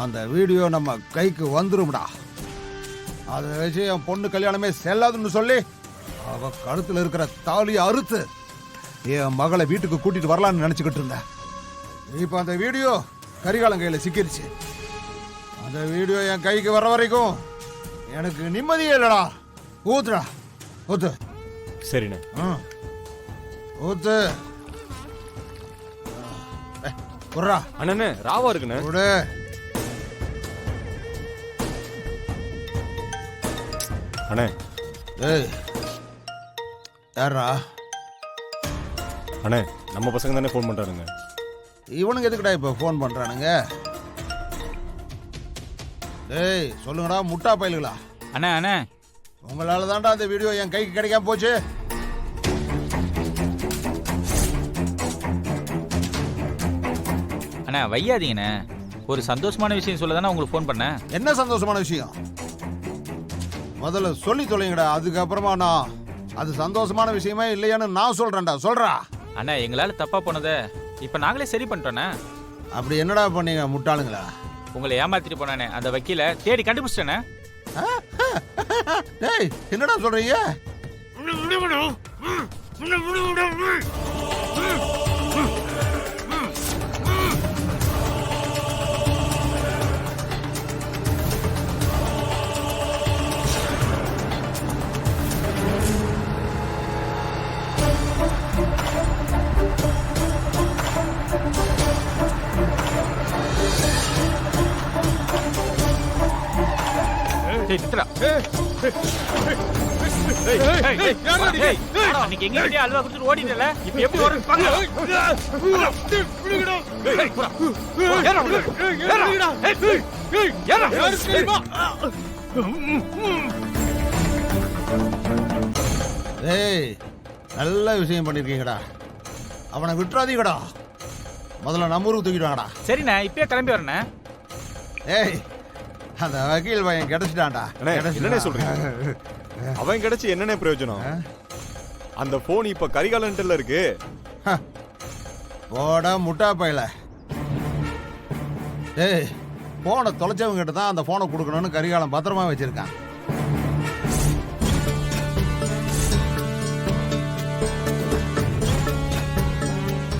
அந்த வீடியோ நம்ம கைக்கு வந்துரும்டா. அதை வச்சு என் பொண்ணு கல்யாணமே செல்லாதுன்னு சொல்லி அவ கழுத்துல இருக்கிற தாலியை அறுத்து என் மகளை வீட்டுக்கு கூட்டிட்டு வரலான்னு நினைச்சுக்கிட்டு இருந்தேன். இப்ப அந்த வீடியோ கரிகாலன் கையில சிக்கிருச்சு. அந்த வீடியோ என் கைக்கு வர வரைக்கும் எனக்கு நிம்மதியே இல்லடா. ஊத்துடா, ஊத்து. சரிண்ணே. ஊத்து. குர்ரா. அண்ணே ராவா இருக்குண்ணே. குடு. அண்ணே. ஏய், யாரா? அண்ணே நம்ம பசங்க தானே ஃபோன் பண்றானுங்க. இவனுக்கு எதுக்குடா இப்போ ஃபோன் பண்றானுங்க? ஏய் சொல்லுங்கடா முட்டா பயலுங்களா. அண்ணா அண்ணா, உங்களால தான்டா அந்த வீடியோ என் கைக்கு கிடைக்காம போச்சு. அண்ணா வையாதீங்கண்ணே, ஒரு சந்தோஷமான விஷயம் சொல்ல தானே உங்களுக்கு ஃபோன் பண்ணேன். என்ன சந்தோஷமான விஷயம்? முதல்ல சொல்லி தொலைங்கடா, அதுக்கப்புறமா நான் அது சந்தோஷமான விஷயமே இல்லையான்னு நான் சொல்றேன்டா. சொல்றா. அண்ணா எங்களால தப்பா போனதை இப்ப நாங்களே சரி பண்ணிட்டோண்ணே. அப்படி என்னடா பண்ணீங்க முட்டாளுங்களா? உங்களை ஏமாத்திட்டு போனானே அந்த வக்கீல தேடி கண்டுபிடிச்சிட்டேனே. டேய் என்னடா சொல்றீங்க? அன்னைக்கு எங்க அல்வா கொடுத்துட்டு ஓடினல, இப்ப எப்படி வரும் பாங்க. ஏய் நல்ல விஷயம் பண்ணிருக்கீங்கடா. அவனை விட்டுறாதீங்கடா. முதல்ல நம்ம ஊருக்கு தூக்கிடுவாங்கடா. சரிண்ணா இப்பயே கிளம்பி வரண்ணே. ஏய் அந்த வக்கீல் பையன் கிடைச்சிட்டான்டா. என்னண்ணே சொல்றீங்க? அவன் கிடைச்சி என்னென்ன பிரயோஜனம்? அந்த போன் இப்ப கரிகாலன்ல இருக்கு. போட முட்டா பையல. ஏய் போனை தொலைச்சவங்க கிட்ட தான் அந்த போனை கொடுக்கணும்னு கரிகாலம் பத்திரமா வச்சிருக்கான்.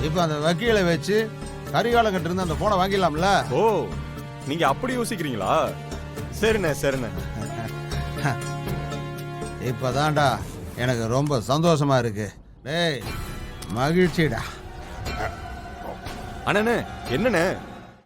இப்ப அந்த வக்கீலை வச்சு கரிகாலம் கிட்ட இருந்து அந்த போனை வாங்கிடலாம்ல. ஓ நீங்க அப்படி யோசிக்கிறீங்களா? சரிண்ணே சரிண்ணே. இப்பதான்டா எனக்கு ரொம்ப சந்தோஷமா இருக்கு. டேய் மகிழ்ச்சிடா. அண்ணே என்னண்ணே